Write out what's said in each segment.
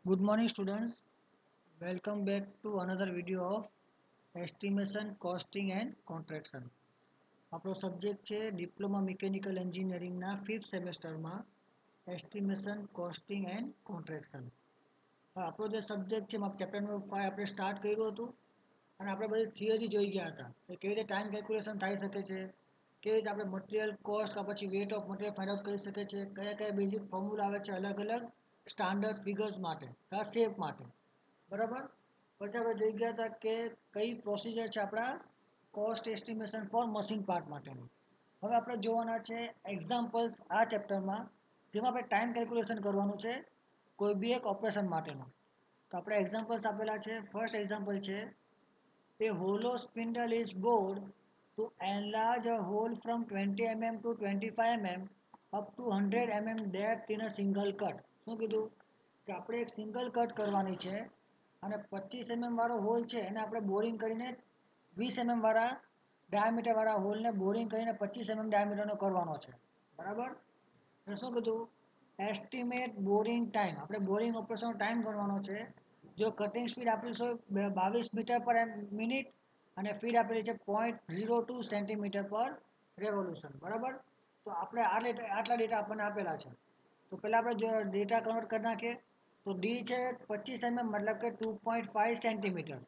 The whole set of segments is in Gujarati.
Good morning students. Welcome back to another video of estimation, costing and contraction. આપણો સબ્જેક્ટ છે ડિપ્લોમા મિકેનિકલ એન્જિનિયરિંગના 5th સેમેસ્ટરમાં એસ્ટિમેશન, કોસ્ટિંગ એન્ડ કોન્ટ્રાક્શન. આપણો જે સબ્જેક્ટ છે ચેપ્ટર નંબર 5 આપણે સ્ટાર્ટ કર્યું હતું અને આપણે બધી થિયરી જોઈ ગયા હતા કે કેવી રીતે ટાઈમ કેલ્ક્યુલેશન થઈ શકે છે, કેવી રીતે આપણે મટીરિયલ કોસ્ટ કે પછી weight of material find out કરી શકીએ છીએ, કયા કયા બેઝિક ફોર્મ્યુલા આવે છે અલગ અલગ સ્ટાન્ડર્ડ ફિગર્સ માટે કા શેપ માટે. બરાબર. પછી આપણે જોઈ ગયા હતા કે કઈ પ્રોસિજર છે આપણા cost estimation for machine part માટેની. હવે આપણે જોવાના છે એક્ઝામ્પલ્સ આ ચેપ્ટરમાં જેમાં આપણે ટાઈમ કેલ્ક્યુલેશન કરવાનું છે કોઈ બી એક ઓપરેશન માટેનું. તો આપણે એક્ઝામ્પલ્સ આપેલા છે. ફર્સ્ટ એક્ઝામ્પલ છે a hollow spindle is bored to enlarge a hole from 20 mm to 25 mm up to 100 mm depth in a single cut. શું કીધું કે આપણે એક સિંગલ કટ કરવાની છે અને 25 mm વાળો હોલ છે એને આપણે બોરિંગ કરીને 20 mm વાળા ડાયામીટર વાળા હોલને બોરિંગ કરીને 25 mm ડાયામીટરનો કરવાનો છે. બરાબર. અને શું કીધું એસ્ટિમેટ બોરિંગ ટાઈમ. આપણે બોરિંગ ઓપરેશનનો ટાઈમ ગણવાનો છે. જો કટિંગ સ્પીડ આપેલી છે 22 મીટર પર મિનિટ અને ફીડ આપેલી છે 0.02 સેન્ટીમીટર પર રેવોલ્યુશન. બરાબર. તો આપણે આટલા ડેટા આપણને આપેલા છે. તો પહેલાં આપણે જો ડેટા કન્વર્ટ કરી નાખીએ તો ડી છે 25 mm મતલબ કે 2.5 સેન્ટીમીટર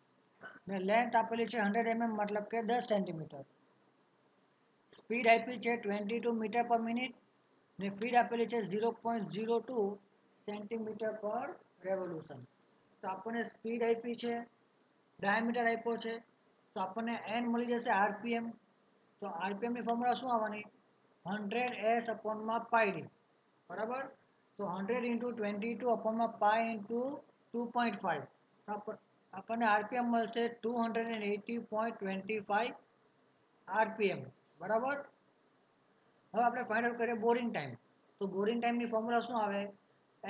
ને લેન્થ આપેલી છે 100 mm મતલબ કે 10 સેન્ટીમીટર. સ્પીડ આપી છે 22 મીટર પર મિનિટ ને ફીડ આપેલી છે 0.02 સેન્ટીમીટર પર રેવોલ્યુશન. તો આપણને સ્પીડ આપી છે, ડાયામીટર આપ્યો છે, તો આપણને એન મળી જશે આરપીએમ. તો આરપીએમની ફોર્મ્યુલા શું આવવાની 100 s અપોનમાં પાઈ ડી. બરાબર. તો 100 ઇન્ટુ 22 અપોનમાં પાઈ ઇન્ટુ 2.5 આપણને આરપીએમ મળશે 280.25 આરપીએમ. બરાબર. હવે આપણે ફાઇન્ડ આઉટ કરીએ બોરિંગ ટાઈમ. તો બોરિંગ ટાઈમની ફોર્મ્યુલા શું આવે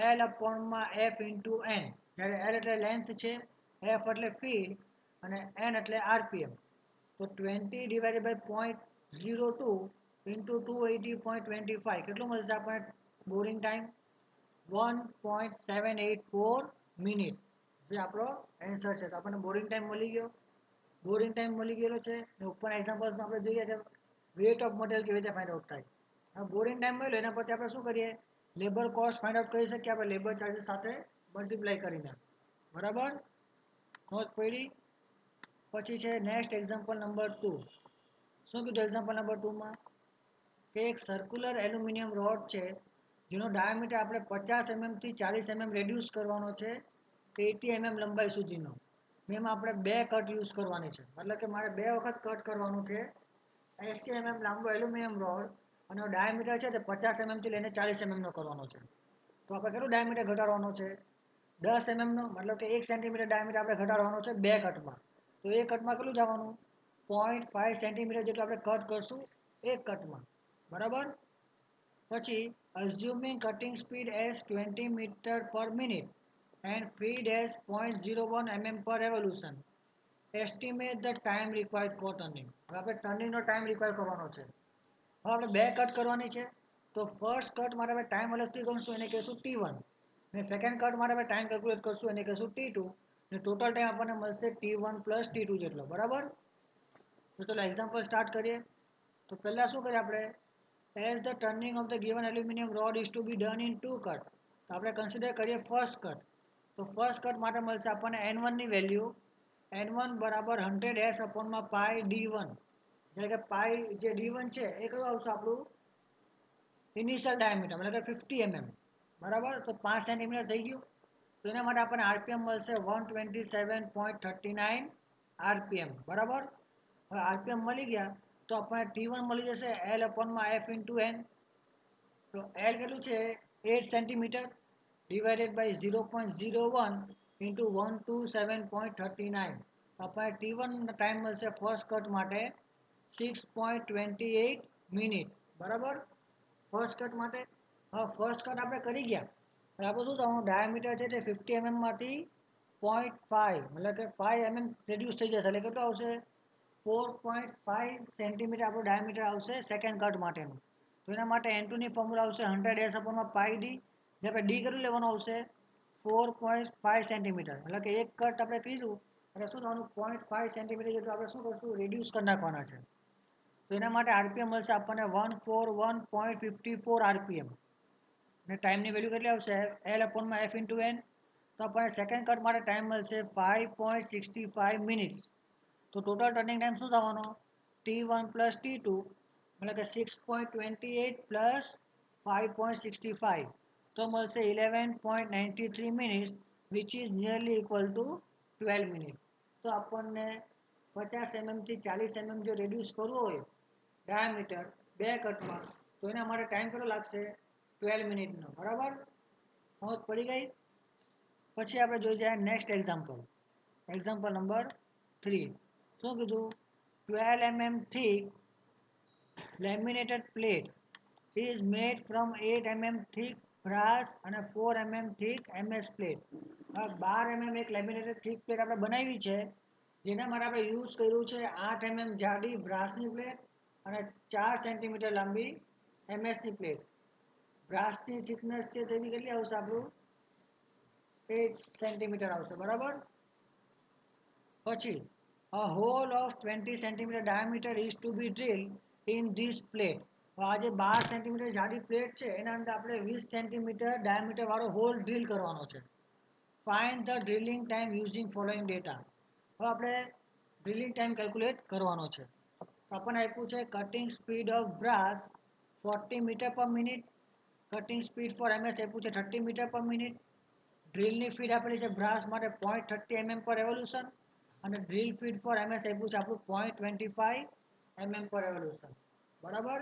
એલ અપોનમાં એફ ઇન્ટુ એન. જ્યારે એલ એટલે લેન્થ છે, એફ એટલે ફીડ અને એન એટલે આરપીએમ. તો 20 ડિવાઇડેડ બાય 0.02 ઇન્ટુ 280.25 કેટલું મળશે આપણને બોરિંગ ટાઈમ 1.784 મિનિટ. જે આપણો એન્સર છે. તો આપણને બોરિંગ ટાઈમ મળી ગયો. બોરિંગ ટાઈમ મળી ગયેલો છે ને ઉપર એક્ઝામ્પલ્સમાં આપણે જોઈએ કે વેટ ઓફ મટીરિયલ કેવી રીતે ફાઇન્ડ આઉટ થાય. હવે બોરિંગ ટાઈમ મળ્યો એના પરથી આપણે શું કરીએ લેબર કોસ્ટ ફાઇન્ડ આઉટ કરી શકીએ આપણે લેબર ચાર્જીસ સાથે મલ્ટીપ્લાય કરીને. બરાબર. સમજ પડી. પછી છે નેક્સ્ટ એક્ઝામ્પલ નંબર 2. શું કીધું એક્ઝામ્પલ નંબર 2માં કે એક સર્ક્યુલર એલ્યુમિનિયમ રોડ છે જેનો ડાયામીટર આપણે 50 mm થી 40 mm રેડ્યુસ કરવાનો છે 80 mm લંબાઈ સુધીનો. એમાં આપણે 2 કટ યુઝ કરવાની છે. મતલબ કે મારે 2 વખત કટ કરવાનું છે 80 mm લાંબો એલ્યુમિનિયમ રોડ અને ડાયામીટર છે તે 50 mm થી લઈને 40 mm નો કરવાનો છે. તો આપણે કેટલું ડાયામીટર ઘટાડવાનો છે 10 mm નો. મતલબ કે 1 સેન્ટીમીટર ડાયામીટર આપણે ઘટાડવાનો છે 2 કટમાં. તો એ કટમાં કેટલું જવાનું 0.5 સેન્ટીમીટર જેટલું આપણે કટ કરશું એક કટમાં. બરાબર. પછી assuming cutting speed as 20 metre per minute and feed as 0.01 mm per revolution estimate the time required for turning. હવે આપણે ટર્નિંગનો ટાઈમ રિક્વાયર કરવાનો છે. હવે આપણે 2 કટ કરવાની છે. તો ફર્સ્ટ કટ માટે આપણે ટાઈમ અલગથી ગણશું એને કહીશું T1 ને સેકન્ડ કટ માટે આપણે ટાઈમ કેલ્ક્યુલેટ કરશું એને કહીશું T2 ને ટોટલ ટાઈમ આપણને મળશે T1 પ્લસ T2 જેટલો. બરાબર. તો ચલો એક્ઝામ્પલ સ્ટાર્ટ કરીએ. તો પહેલાં શું કરીએ આપણે as the turning of the given aluminium rod is to be done in 2 cut. તો આપણે કન્સિડર કરીએ ફર્સ્ટ કટ. તો ફર્સ્ટ કટ માટે મળશે આપણને N1 ની વેલ્યુ N1 બરાબર 100 s અપોનમાં પાઈ D1. એટલે કે પાઈ જે D1 છે એ કયું આવશે આપણું ઇનિશિયલ ડાયામીટર એટલે કે 50 mm. બરાબર. તો 5 સેન્ટીમીટર થઈ ગયું. તો એના માટે આપણને આરપીએમ મળશે 127.39 આરપીએમ. બરાબર. હવે આરપીએમ મળી ગયા તો આપણને T1 મળી જશે એલ અપોનમાં એફ ઇન્ટુ એન. તો એલ કેટલું છે 8 સેન્ટીમીટર ડિવાઇડેડ બાય 0.01 ઇન્ટુ 127.39. આપણને T1 ટાઈમ મળશે ફર્સ્ટ કટ માટે 6.28 મિનિટ. બરાબર. ફર્સ્ટ કટ માટે. હવે ફર્સ્ટ કટ આપણે કરી ગયા અને આપણે શું થવાનું ડાયામીટર છે તે 50 mm માંથી 0.5 મતલબ કે 5 mm રેડ્યુસ થઈ જશે એટલે કેટલું આવશે 4.5 સેન્ટીમીટર આપણું ડાયામીટર આવશે સેકન્ડ કટ માટેનું. તો એના માટે N2 ની ફોર્મ્યુલા આવશે 100 s અપોનમાં પાઈ ડી. જે આપણે ડી કેટલું લેવાનું આવશે 4.5 સેન્ટીમીટર એટલે કે એક કટ આપણે કીધું એટલે શું થવાનું 0.5 સેન્ટીમીટર જેટલું આપણે શું કરશું રેડ્યુસ કરી નાખવાના છે. તો એના માટે આરપીએમ મળશે આપણને 141.54 આરપીએમ અને ટાઈમની વેલ્યુ કેટલી આવશે L/F/n. તો આપણને સેકન્ડ કટ માટે ટાઈમ મળશે 5.65 મિનિટ્સ. તો ટોટલ ટર્નિંગ ટાઈમ શું થવાનો T1 પ્લસ T2 એટલે કે 6.28 પ્લસ 5.65 તો મળશે 11.93 minutes which is nearly equal to 12 minute. તો આપણને 50 mm થી 40 mm જો રેડ્યુસ કરવું હોય ડાયામીટર બે કટમાં તો એના માટે ટાઈમ કેટલો લાગશે 12 મિનિટનો. બરાબર સમજ પડી ગઈ. પછી આપણે જોઈ જાય નેક્સ્ટ એક્ઝામ્પલ નંબર 3. શું કીધું 12 mm thick laminated plate is made from 8 mm thick brass અને 4 mm thick MS plate. 12 mm એક લેમિનેટેડ થીક પ્લેટ આપણે બનાવી છે જેના માટે આપણે યુઝ કર્યું છે 8 mm જાડી બ્રાસની પ્લેટ અને 4 સેન્ટીમીટર લાંબી એમએસની પ્લેટ. બ્રાસની થિકનેસ છે તેની કેટલી આવશે આપણું 8 સેન્ટીમીટર આવશે. બરાબર. પછી a hole of 20 centimeter diameter is to be drilled in this plate. આ જે 12 સેન્ટીમીટર જાડી પ્લેટ છે એના અંદર આપણે 20 સેન્ટીમીટર ડાયામીટર વાળો હોલ ડ્રીલ કરવાનો છે. Find the drilling time using following data. હવે આપણે ડ્રિલિંગ ટાઈમ કેલ્ક્યુલેટ કરવાનો છે. આપણને આપ્યું છે cutting speed of brass 40 metre per minute, cutting speed for MS આપ્યું છે 30 મીટર પર મિનિટ, ડ્રિલની સ્પીડ આપેલી છે બ્રાસ માટે 0.30 mm પર રેવોલ્યુશન અને ડ્રિલ સ્પીડ ફોર એમએસ આપ્યું છે આપણું 0.25 mm પર રેવોલ્યુશન. બરાબર.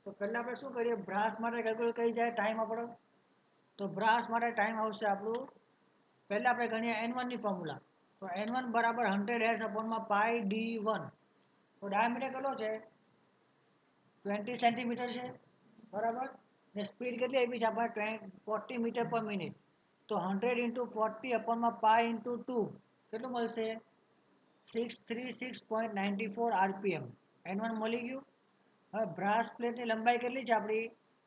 તો પહેલાં આપણે શું કરીએ બ્રાસ માટે કેલ્ક્યુલેટ કરી જાય ટાઈમ આપણો. તો બ્રાસ માટે ટાઈમ આવશે આપણું પહેલાં આપણે ગણીએ N1 ની ફોર્મ્યુલા. તો N1 બરાબર 100/πd1. તો ડાયામીટર કેટલો છે 20 સેન્ટીમીટર છે. બરાબર. ને સ્પીડ કેટલી આપી છે આપણે 40 મીટર પર મિનિટ. તો 100 × 40/π × 2 કેટલું મળશે 636.94 આરપીએમ. N1 મળી ગયું. હવે બ્રાસ પ્લેટની લંબાઈ કેટલી છે આપણી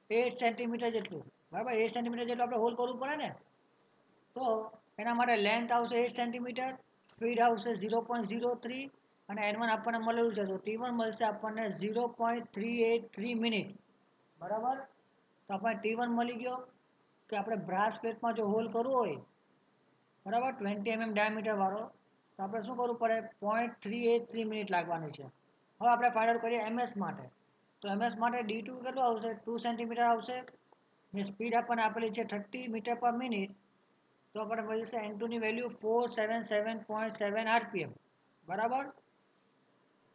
8 સેન્ટીમીટર જેટલું. બરાબર 8 સેન્ટીમીટર જેટલું આપણે હોલ કરવું પડે ને. તો એના માટે લેન્થ આવશે 8 સેન્ટીમીટર, સ્પીડ આવશે 0.03 અને N1 આપણને મળેલું છે તો T1 મળશે આપણને 0.383 મિનિટ. બરાબર. તો આપણને T1 મળી ગયો કે આપણે બ્રાસ પ્લેટમાં જો હોલ કરવો હોય બરાબર 20 mm ડાયામીટર વાળો તો આપણે શું કરવું પડે 0.383 મિનિટ લાગવાની છે. હવે આપણે ફાઇન્ડ આઉટ કરીએ એમએસ માટે. તો એમએસ માટે D2 કેટલું આવશે 2 સેન્ટીમીટર આવશે ને સ્પીડ આપણને આપેલી છે 30 મીટર પર મિનિટ. તો આપણે મળશે N2 ની વેલ્યુ 477.7 આરપીએમ. બરાબર.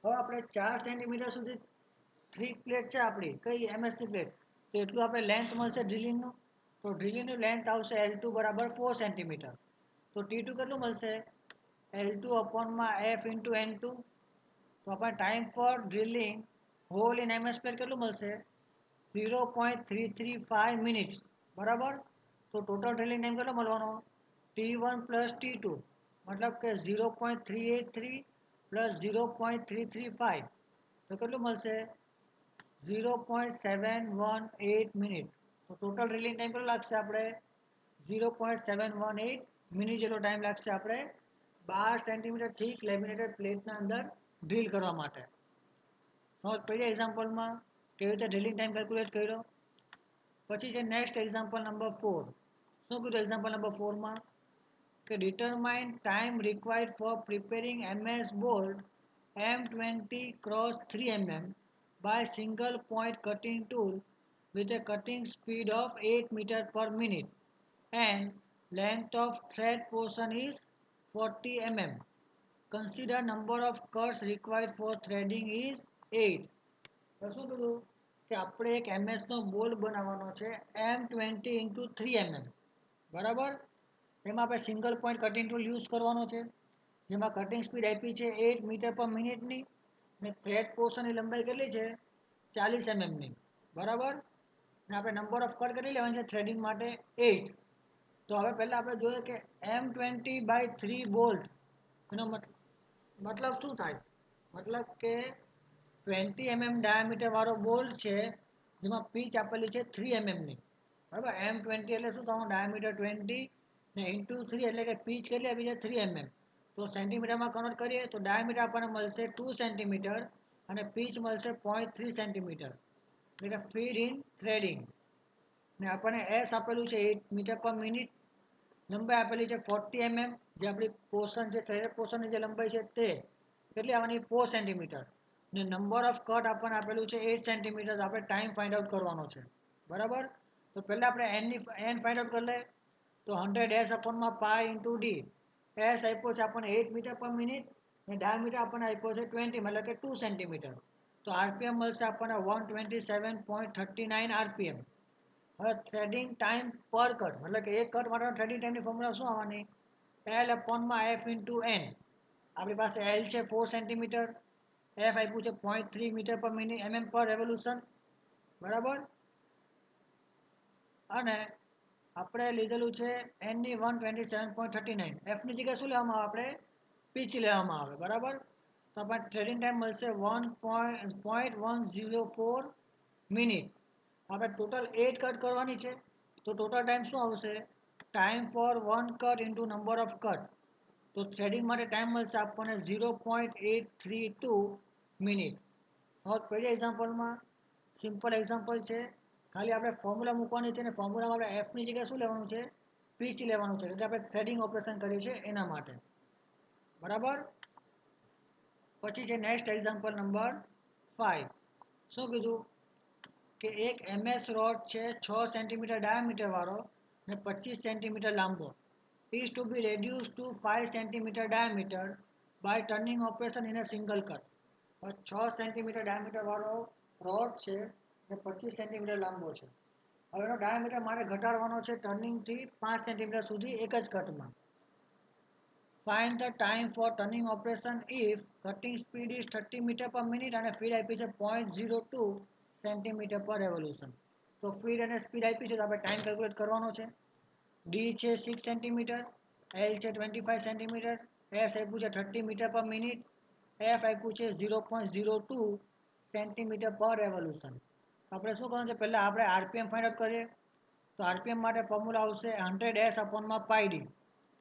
હવે આપણે 4 સેન્ટીમીટર સુધી થ્રી પ્લેટ છે આપણી કઈ એમએસની પ્લેટ તો એટલું આપણે લેન્થ મળશે ડ્રિલિંગનું. તો ડ્રિલિંગનું લેન્થ આવશે L2 બરાબર 4 સેન્ટીમીટર. તો T2 કેટલું મળશે L2/F/N2. તો આપણે time for drilling hole in MS plate કેટલું મળશે 0.335 મિનિટ્સ. બરાબર. તો ટોટલ ડ્રિલિંગ ટાઈમ કેટલો મળવાનો T1 પ્લસ T2 મતલબ કે 0.383 પ્લસ 0.335 તો કેટલું મળશે 0.718 મિનિટ. તો ટોટલ ડ્રિલિંગ ટાઈમ કેટલો લાગશે આપણે 0.718 મિનિટ જેટલો ટાઈમ લાગશે આપણે 12 સેન્ટીમીટર થીક લેમિનેટેડ પ્લેટના અંદર ડ્રીલ કરવા માટે. સમજ પડી એક્ઝામ્પલમાં કેવી રીતે ડ્રિલિંગ ટાઈમ કેલ્ક્યુલેટ કર્યો. પછી છે નેક્સ્ટ એક્ઝામ્પલ નંબર 4. શું કીધું એક્ઝામ્પલ નંબર 4માં કે determine time required for preparing MS bolt M20 × 3 mm by single point cutting tool with a cutting speed of 8 meter per minute and length of thread portion is 40 mm. Consider number of cuts required for threading is 8. તો શું કીધું કે આપણે એક એમએસનો બોલ્ટ બનાવવાનો છે M20 × 3 mm. બરાબર. એમાં આપણે single point cutting tool use કરવાનો છે જેમાં કટિંગ સ્પીડ આપી છે 8 મીટર પર મિનિટની ને થ્રેડ પોર્શનની લંબાઈ કેટલી છે 40 mmની. બરાબર. ને આપણે નંબર ઓફ કટ કેટલી લેવાની છે થ્રેડિંગ માટે 8. તો હવે પહેલાં આપણે જોઈએ કે M20/3 બોલ્ટ એનો મતલબ શું થાય મતલબ કે 20 mm ડાયામીટર વાળો બોલ્ટ છે જેમાં પીચ આપેલી છે 3 mmની. બરાબર. M20 એટલે શું થવાનું ડાયામીટર 20 ને ઇન્ટુ 3 એટલે કે પીચ કેટલી આપી છે 3 mm. તો સેન્ટીમીટરમાં કન્વર્ટ કરીએ તો ડાયામીટર આપણને મળશે 2 સેન્ટીમીટર અને પીચ મળશે 0.3 સેન્ટીમીટર. એટલે કે ફીડ ઇન થ્રેડિંગ. ને આપણને એસ આપેલું છે 8 મીટર પર મિનિટ. લંબાઈ આપેલી છે 40 mm. જે આપણી પોર્શન છે થ્રેડેડ પોર્શનની જે લંબાઈ છે તે કેટલી આવવાની 4 સેન્ટીમીટર. ને નંબર ઓફ કટ આપણને આપેલું છે 8 સેન્ટીમીટર. આપણે ટાઈમ ફાઇન્ડ આઉટ કરવાનો છે. બરાબર. તો પહેલાં આપણે એન ફાઇન્ડ આઉટ કરી લે. તો 100 એસ અપોનમાં પાઈ ઇન્ટુ ડી. એસ આપ્યો છે આપણને 8 મીટર પર મિનિટ ને ડાયામીટર આપણને આપ્યો છે 20 એટલે કે 2 સેન્ટીમીટર. તો આરપીએમ મળશે આપણને 127.39 આરપીએમ. હવે થ્રેડિંગ ટાઈમ પર કટ એટલે કે એક કટ માટેનો થ્રેડિંગ ટાઈમની ફોર્મ્યુલા શું આવવાની? એલ અપોનમાં એફ ઇન્ટુ એન. આપણી પાસે એલ છે 4 સેન્ટીમીટર, એફ આપ્યું છે 0.3 metre per minute mm per revolution. બરાબર. અને આપણે લીધેલું છે એનની 127.39. એફની જગ્યાએ શું લેવામાં આવે? આપણે પીચ લેવામાં આવે. બરાબર. તો આપણને ટ્રેડિંગ ટાઈમ મળશે 1.104 મિનિટ. આપણે ટોટલ 8 કટ કરવાની છે. તો ટોટલ ટાઈમ શું આવશે? Time for 1 cut into number of cut. તો થ્રેડિંગ માટે ટાઈમ મળશે આપણને 0.832 મિનિટ. હવે પહેલી એક્ઝામ્પલમાં સિમ્પલ એક્ઝામ્પલ છે. ખાલી આપણે ફોર્મ્યુલા મૂકવાની છે ને ફોર્મ્યુલામાં આપણે એફની જગ્યાએ શું લેવાનું છે? પીચ લેવાનું છે. એટલે આપણે થ્રેડિંગ ઓપરેશન કરીએ છીએ એના માટે. બરાબર. પછી છે નેક્સ્ટ એક્ઝામ્પલ નંબર 5. શું કીધું? કે એક એમએસ રોડ છે 6 સેન્ટીમીટર ડાયામીટર વાળો ને 25 સેન્ટીમીટર લાંબો. is to be reduced to 5 centimeter diameter by turning operation in a single cut. 6 centimetre diameter વાળો રોડ છે ને 25 સેન્ટીમીટર લાંબો છે. હવે એનો ડાયામીટર મારે ઘટાડવાનો છે ટર્નિંગથી 5 સેન્ટીમીટર સુધી એક જ કટમાં. Find the time for turning operation if cutting speed is 30 meter per minute અને ફીડ આપી છે 0.02 સેન્ટીમીટર પર રેવોલ્યુશન. તો ફીડ અને સ્પીડ આપી છે તો આપણે ટાઈમ કેલ્ક્યુલેટ કરવાનો છે. ડી છે 6 સેન્ટીમીટર, એલ છે 25 સેન્ટીમીટર, એસ આપ્યું છે 30 મીટર પર મિનિટ, એફ આપ્યું છે 0.02 સેન્ટીમીટર પર રેવોલ્યુશન. આપણે શું કરવાનું છે? પહેલાં આપણે આરપીએમ ફાઇન્ડ આઉટ કરીએ. તો આરપીએમ માટે ફોર્મ્યુલા આવશે 100 એસ અપોનમાં પાઈ ડી.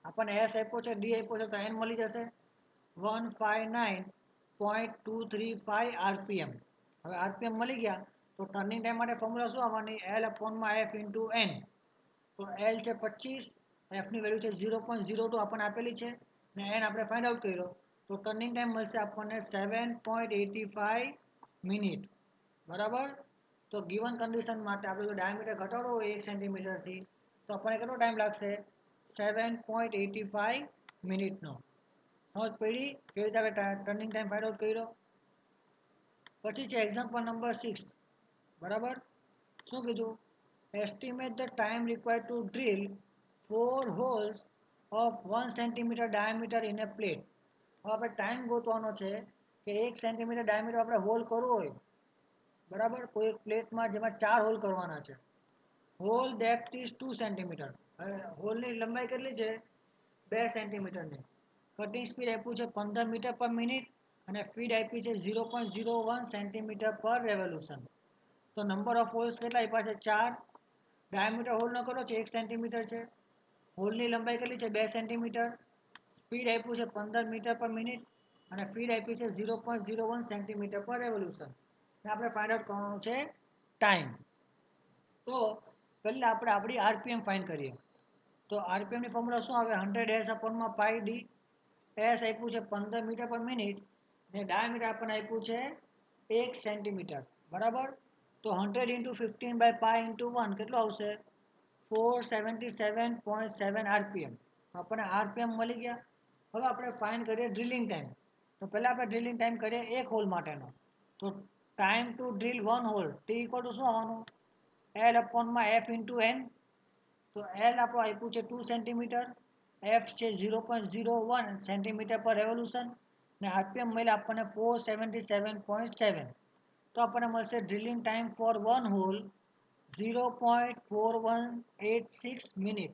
આપણને એસ આપ્યો છે, ડી આપ્યો છે, તો એન મળી જશે 159.235 આરપીએમ. હવે આરપીએમ મળી ગયા તો ટર્નિંગ ટાઈમ માટે ફોર્મ્યુલા શું આવવાની? એલ અપોનમાં એફ ઇન્ટુ એન. તો એલ છે 25, એફની વેલ્યુ છે 0.02 આપણને આપેલી છે ને એન આપણે ફાઇન્ડ આઉટ કર્યો. તો ટર્નિંગ ટાઈમ મળશે આપણને 7.85 મિનિટ. બરાબર. તો ગિવન કન્ડિશન માટે આપણે જો ડાયામીટર ઘટાડવો હોય 1 સેન્ટીમીટરથી તો આપણને કેટલો ટાઈમ લાગશે? 7.85 મિનિટનો. સમજ પડી કેવી રીતે આપણે ટર્નિંગ ટાઈમ ફાઇન્ડ આઉટ કર્યો? પછી છે એક્ઝામ્પલ નંબર 6. બરાબર. શું કીધું? Estimate the time required to drill 4 holes of 1 centimeter diameter in a plate. હવે આપણે ટાઈમ ગોતવાનો છે કે 1 સેન્ટીમીટર ડાયામીટર આપણે હોલ કરવો હોય. બરાબર. કોઈ એક પ્લેટમાં જેમાં 4 હોલ કરવાના છે. Hole depth is 2 centimetre. હવે હોલની લંબાઈ કેટલી છે? 2 સેન્ટીમીટરની. કટિંગ સ્પીડ આપ્યું છે 15 મીટર પર મિનિટ અને ફીડ આપી છે 0.01 સેન્ટીમીટર પર રેવોલ્યુશન. તો નંબર ઓફ હોલ્સ કેટલા આપ્યા છે? 4. ડાયામીટર હોલનો કેટલો છે? 1 સેન્ટીમીટર છે. હોલની લંબાઈ કેટલી છે? 2 સેન્ટીમીટર. સ્પીડ આપ્યું છે 15 મીટર પર મિનિટ અને ફીડ આપી છે 0.01 સેન્ટીમીટર પર રેવોલ્યુશન. આપણે ફાઇન્ડ આઉટ કરવાનું છે ટાઈમ. તો પહેલાં આપણે આપણી આરપીએમ ફાઇન્ડ કરીએ. તો આરપીએમની ફોર્મ્યુલા શું આવે? 100 એસ અપોનમાં પાઈ ડી. એસ આપ્યું છે 15 મીટર પર મિનિટ ને ડાયામીટર આપણને આપ્યું છે 1 સેન્ટીમીટર. બરાબર. તો 100 ઇન્ટુ 15 બાય પાઈ ઇન્ટુ 1 કેટલો આવશે? 477.7 આરપીએમ. આપણને આરપીએમ મળી ગયા. હવે આપણે ફાઇન્ડ કરીએ ડ્રિલિંગ ટાઈમ. તો પહેલાં આપણે ડ્રિલિંગ ટાઈમ કરીએ એક હોલ માટેનો. તો time to drill 1 hole T equal to શું આવવાનું? એલ અપોનમાં એફ ઇન્ટુ એન. તો એલ આપણું આપ્યું છે 2 સેન્ટીમીટર, એફ છે 0.01 સેન્ટીમીટર પર રેવોલ્યુશન ને આરપીએમ મળ્યા આપણને 477.7. તો આપણને મળશે drilling time for 1 hole 0.4186 minute.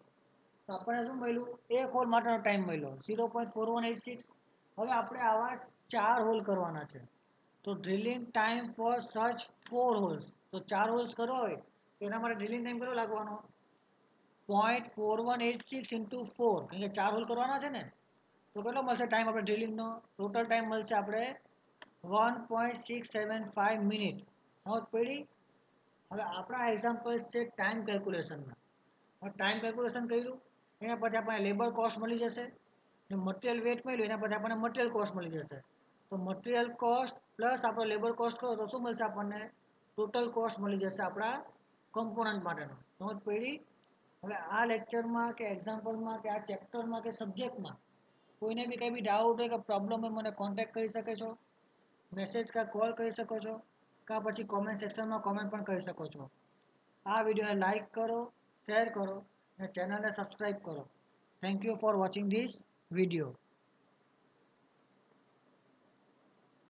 તો આપણને શું મળ્યું? એક હોલ માટેનો ટાઈમ મળ્યો 0.4186. હવે આપણે આવા 4 હોલ કરવાના છે. તો ડ્રિલિંગ ટાઈમ ફોર સચ 4 હોલ્સ. તો 4 હોલ્સ કરવા હોય તો એના માટે ડ્રિલિંગ ટાઈમ કેટલો લાગવાનો? 0.4186 ઇન્ટુ 4 કારણ કે 4 હોલ કરવાના છે ને તો કેટલો મળશે ટાઈમ આપણે ડ્રિલિંગનો ટોટલ ટાઈમ મળશે આપણે 1.675 મિનિટ સમજ પડી. હવે આપણા એક્ઝામ્પલ છે ટાઈમ કેલ્ક્યુલેશનના. હવે ટાઈમ કેલ્ક્યુલેશન કર્યું એના પછી આપણને લેબર કોસ્ટ મળી જશે ને મટીરિયલ વેટ મળ્યું એના પછી આપણને મટીરિયલ કોસ્ટ મળી જશે. તો મટીરિયલ કોસ્ટ પ્લસ આપણો લેબર કોસ્ટ કરો તો શું મળશે આપણને ટોટલ કોસ્ટ મળી જશે આપણા કમ્પોનન્ટ માટેનો. સમજ પડી. હવે આ લેક્ચરમાં કે એક્ઝામ્પલમાં કે આ ચેપ્ટરમાં કે સબ્જેક્ટમાં કોઈને બી કંઈ બી ડાઉટ હોય કે પ્રોબ્લેમ હોય મને કોન્ટેક્ટ કરી શકે છો, મેસેજ કાં કોલ કરી શકો છો, કાં પછી કોમેન્ટ સેક્શનમાં કોમેન્ટ પણ કરી શકો છો. આ વિડીયોને લાઈક કરો, શેર કરો અને ચેનલને સબસ્ક્રાઈબ કરો. Thank you for watching this video.